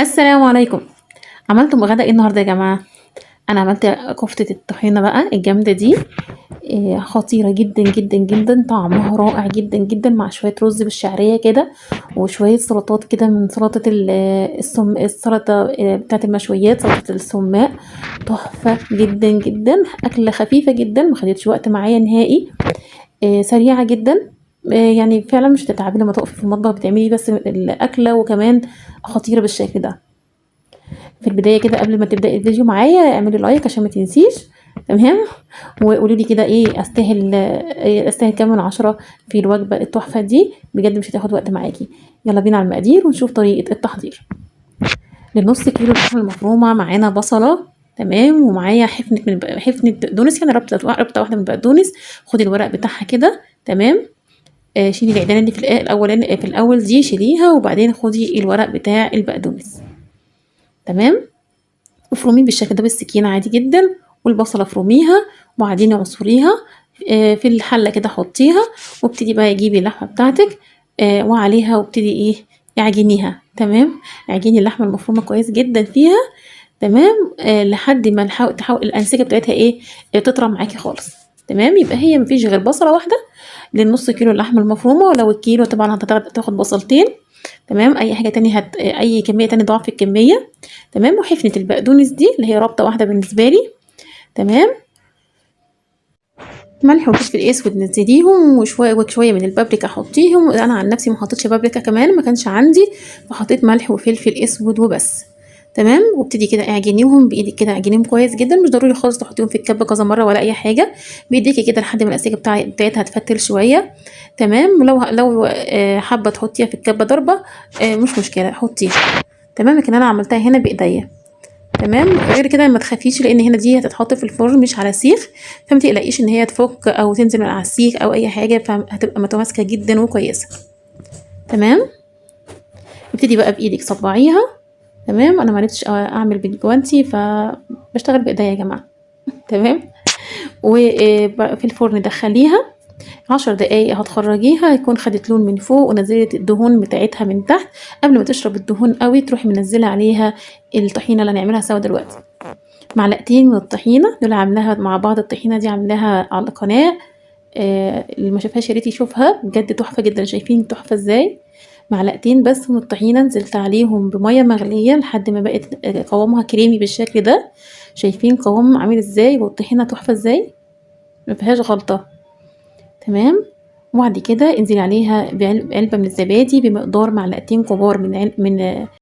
السلام عليكم. عملتم غدا ايه النهارده يا جماعه؟ انا عملت كفته الطحينه بقى الجامده دي. خطيره جدا جدا جدا، طعمها رائع جدا جدا مع شويه رز بالشعريه كده، وشويه سلطات كده من سلطه السلطه بتاعت المشويات، سلطه السماق. تحفه جدا جدا، اكله خفيفه جدا ما خدتش وقت معايا نهائي. سريعه جدا. يعني فعلا مش هتتعبي لما تقفي في المطبخ بتعملي بس الاكله، وكمان خطيره بالشكل ده. في البداية كده قبل ما تبدأي الفيديو معايا اعملي لايك عشان ما تنسيش. تمام. وقولوا لي كده ايه استاهل كام من 10 في الوجبة التحفة دي، بجد مش هتاخد وقت معاكي. يلا بينا على المقادير ونشوف طريقة التحضير. للنص كيلو لحمة المفرومة معانا بصلة، تمام، ومعايا حفنة بقدونس، يعني ربطة واحدة من بقدونس. خدي الورق بتاعها كده، تمام. شيلي العيدان اللي في الاول دي شيليها، وبعدين خدي الورق بتاع البقدونس، تمام. افرميه بالشكل ده بالسكينة عادي جدا، والبصلة افرميها وبعدين اعصريها في الحلة كده، حطيها وابتدي بقى تجيبي اللحمة بتاعتك وعليها، وابتدي ايه، اعجنيها، تمام. اعجني اللحمة المفرومة كويس جدا فيها، تمام. لحد ما تحاول الانسجة بتاعتها ايه، تطرى معاكي خالص، تمام. يبقى هي مفيش غير بصلة واحدة للنص كيلو اللحمة المفرومة، ولو الكيلو طبعا هتاخد بصلتين، تمام. اي حاجة تانية اي كمية تانية ضعف الكمية، تمام. وحفنة البقدونس دي اللي هي رابطة واحدة بالنسبة لي، تمام. ملح وفلفل اسود نزليهم، وشويه من البابريكا حطيهم. انا عن نفسي ما حطيتش بابريكا، كمان ما كانش عندي، فحطيت ملح وفلفل اسود وبس، تمام. وابتدي كده اعجنيهم بايدك كده، اعجنيهم كويس جدا، مش ضروري خالص تحطيهم في الكبه كذا مره ولا اي حاجه، بايديكي كده لحد ما الاسيجه بتاعتها تفتل شويه، تمام. ولو حابه تحطيها في الكبه ضربه مش مشكله، حطيها، تمام. لكن انا عملتها هنا بايديا، تمام. غير كده ما تخافيش، لان هنا دي هتتحط في الفرن مش على سيخ، فما تقلقيش ان هي تفك او تنزل من على السيخ او اي حاجه، فهتبقى متماسكه جدا وكويسه، تمام. ابتدي بقى بايدك صبعيها، تمام. انا ما عرفتش اعمل بالجوانتي فبشتغل بايديا يا جماعه تمام. وفي الفرن دخليها 10 دقايق، هتخرجيها هيكون خدت لون من فوق، ونزلت الدهون بتاعتها من تحت. قبل ما تشرب الدهون قوي تروحي منزله عليها الطحينه اللي هنعملها سوا دلوقتي. معلقتين من الطحينه دول عاملاها مع بعض، الطحينه دي عاملاها على القناه، اللي ما شافهاش يا ريت يشوفها، بجد تحفه جدا. شايفين تحفه ازاي؟ معلقتين بس من الطحينه نزلت عليهم بميه مغليه لحد ما بقت قوامها كريمي بالشكل ده. شايفين قوام عامل ازاي، والطحينه تحفه ازاي، ما فيهاش غلطه، تمام. وبعد كده انزلي عليها بعلبه من الزبادي بمقدار معلقتين كبار من